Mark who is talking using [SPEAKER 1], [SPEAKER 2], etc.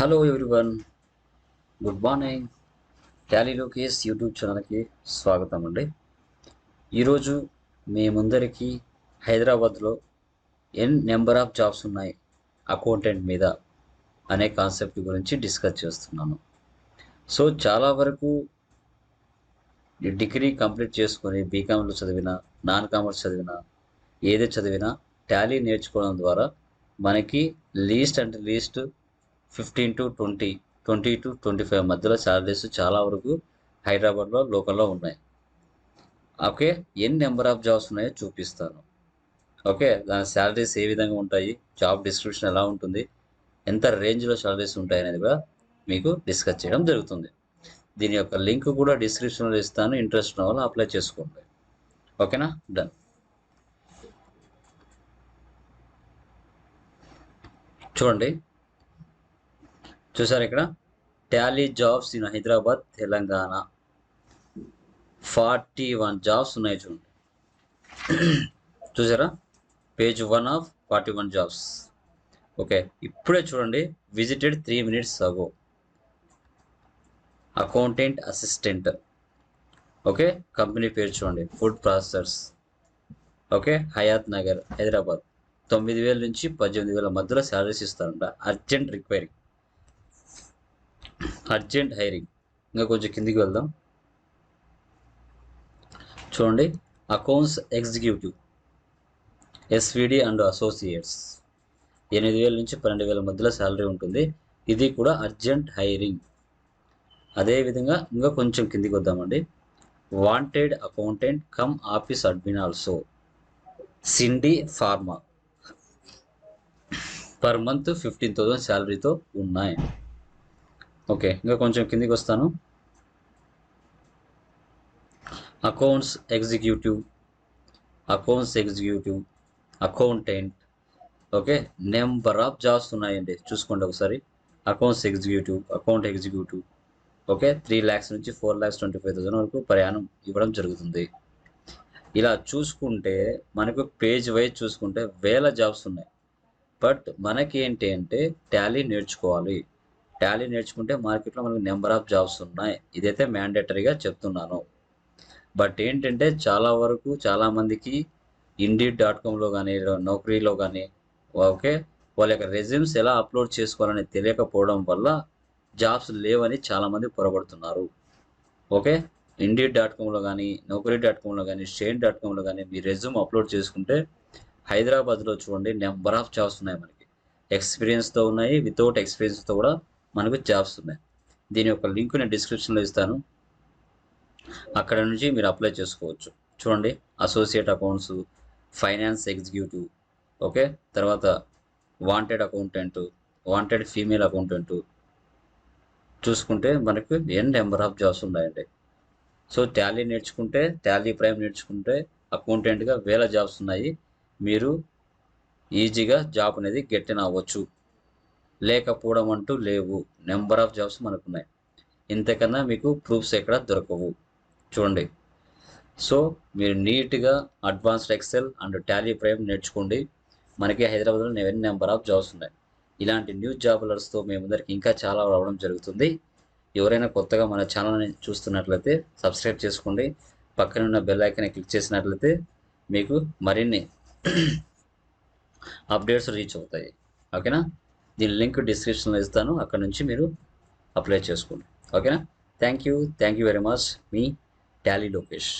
[SPEAKER 1] Hello everyone, good morning. Tally Lokesh YouTube ఛానల్కి స్వాగతం అండి. ఈరోజు మీ ముందరికి హైదరాబాద్లో నెంబర్ ఆఫ్ జాబ్స్ ఉన్నాయి అకౌంటెంట్ మీద అనే కాన్సెప్ట్ గురించి డిస్కస్ చేస్తున్నాను. సో చాలా వరకు డిగ్రీ కంప్లీట్ చేసుకొని బీకామ్లో చదివిన, నాన్ కామర్స్ చదివిన, ఏదో చదివినా టాలీ నేర్చుకోవడం ద్వారా మనకి లీస్ట్ 15 to 20 to 25 మధ్యలో శాలరీస్ చాలా వరకు హైదరాబాద్లో లోకల్లో ఉన్నాయి. ఓకే, ఎన్ని నెంబర్ ఆఫ్ జాబ్స్ ఉన్నాయో చూపిస్తాను. ఓకే, దాని శాలరీస్ ఏ విధంగా ఉంటాయి, జాబ్ డిస్క్రిప్షన్ ఎలా ఉంటుంది, ఎంత రేంజ్లో శాలరీస్ ఉంటాయి అనేది కూడా మీకు డిస్కస్ చేయడం జరుగుతుంది. దీని యొక్క లింక్ కూడా డిస్క్రిప్షన్లో ఇస్తాను. ఇంట్రెస్ట్ ఉన్న వాళ్ళు అప్లై చేసుకోండి. ఓకేనా, డన్. చూడండి, చూసారు ఇక్కడ Tally jobs in Hyderabad Telangana 41 jobs ఉన్నాయి. చూడండి, చూసారా, పేజ్ 1 ఆఫ్ 41 జాబ్స్. ఓకే, ఇప్పుడే చూడండి, విజిటెడ్ 3 minutes అగో, అకౌంటెంట్ అసిస్టెంట్. ఓకే, కంపెనీ పేరు చూడండి, food processors. Okay, Hayat Nagar Hyderabad. 9,000 నుంచి 18,000 మధ్యలో శాలరీస్ ఇస్తారంట. Urgent hiring. ఇంకా కొంచెం కిందికి వెళ్దాం. చూడండి, accounts executive SVD and associates 8,000 నుంచి 12,000 మధ్యలో శాలరీ ఉంటుంది. ఇది కూడా అర్జెంట్ హైరింగ్. అదేవిధంగా ఇంకా కొంచెం కిందికి వద్దామండి. Wanted accountant cum office admin also, సిండి ఫార్మా, పర్ మంత్ 15,000 శాలరీతో ఉన్నాయి. ఓకే, ఇంకా కొంచెం కిందికి వస్తాను. Accounts executive, accountant. Okay, number of jobs ఉన్నాయండి, చూసుకోండి ఒకసారి. Accounts executive, account executive. Okay, 3 lakhs నుంచి 4,25,000 వరకు ప్రయాణం ఇవ్వడం జరుగుతుంది. ఇలా చూసుకుంటే మనకు పేజ్ వైజ్ చూసుకుంటే వేల జాబ్స్ ఉన్నాయి. బట్ మనకి ఏంటి అంటే టాలీ నేర్చుకోవాలి. టాలీ నేర్చుకుంటే మార్కెట్లో మనకు నెంబర్ ఆఫ్ జాబ్స్ ఉన్నాయి. ఇదైతే మ్యాండేటరీగా చెప్తున్నాను. బట్ ఏంటంటే చాలా వరకు చాలామందికి Indeed.comలో కానీ, నౌకరీలో కానీ, ఓకే, వాళ్ళ యొక్క రెజ్యూమ్స్ ఎలా అప్లోడ్ చేసుకోవాలని తెలియకపోవడం వల్ల జాబ్స్ లేవని చాలామంది పొరపడుతున్నారు. ఓకే, Indeed.comలో కానీ, నౌకరీ.comలో కానీ, షైన్.comలో కానీ మీ రెజ్యూమ్ అప్లోడ్ చేసుకుంటే హైదరాబాద్లో చూడండి నెంబర్ ఆఫ్ జాబ్స్ ఉన్నాయి. మనకి ఎక్స్పీరియన్స్తో ఉన్నాయి, వితౌట్ ఎక్స్పీరియన్స్తో కూడా మనకు జాబ్స్ ఉన్నాయి. దీని యొక్క లింక్ నేను డిస్క్రిప్షన్లో ఇస్తాను. అక్కడ నుంచి మీరు అప్లై చేసుకోవచ్చు. చూడండి, associate accounts, finance executive. Okay, తర్వాత wanted accountant, wanted female accountant. చూసుకుంటే మనకు నెంబర్ ఆఫ్ జాబ్స్ ఉన్నాయండి. సో టాలీ నేర్చుకుంటే, టాలీ ప్రైమ్ నేర్చుకుంటే అకౌంటెంట్గా వేల జాబ్స్ ఉన్నాయి. మీరు ఈజీగా జాబ్ అనేది గెట్టిన అవ్వచ్చు. లేకపోవడం అంటూ లేవు, నెంబర్ ఆఫ్ జాబ్స్ మనకున్నాయి. ఇంతకన్నా మీకు ప్రూఫ్స్ ఎక్కడ దొరకవు. చూడండి, సో మీరు నీట్గా advanced Excel and Tally prime నేర్చుకోండి. మనకి హైదరాబాద్లో నెంబర్ ఆఫ్ జాబ్స్ ఉన్నాయి. ఇలాంటి న్యూ జాబులర్స్తో మేము ముందరికి ఇంకా చాలా రావడం జరుగుతుంది. ఎవరైనా కొత్తగా మన ఛానల్ని చూస్తున్నట్లయితే సబ్స్క్రైబ్ చేసుకోండి. పక్కన ఉన్న బెల్ ఐకాన్ని క్లిక్ చేసినట్లయితే మీకు మరిన్ని అప్డేట్స్ రీచ్ అవుతాయి. ఓకేనా, దీని లింక్ డిస్క్రిప్షన్లో ఇస్తాను. అక్కడ నుంచి మీరు అప్లై చేసుకోండి. ఓకేనా, thank you very much. Me Tally Lokesh.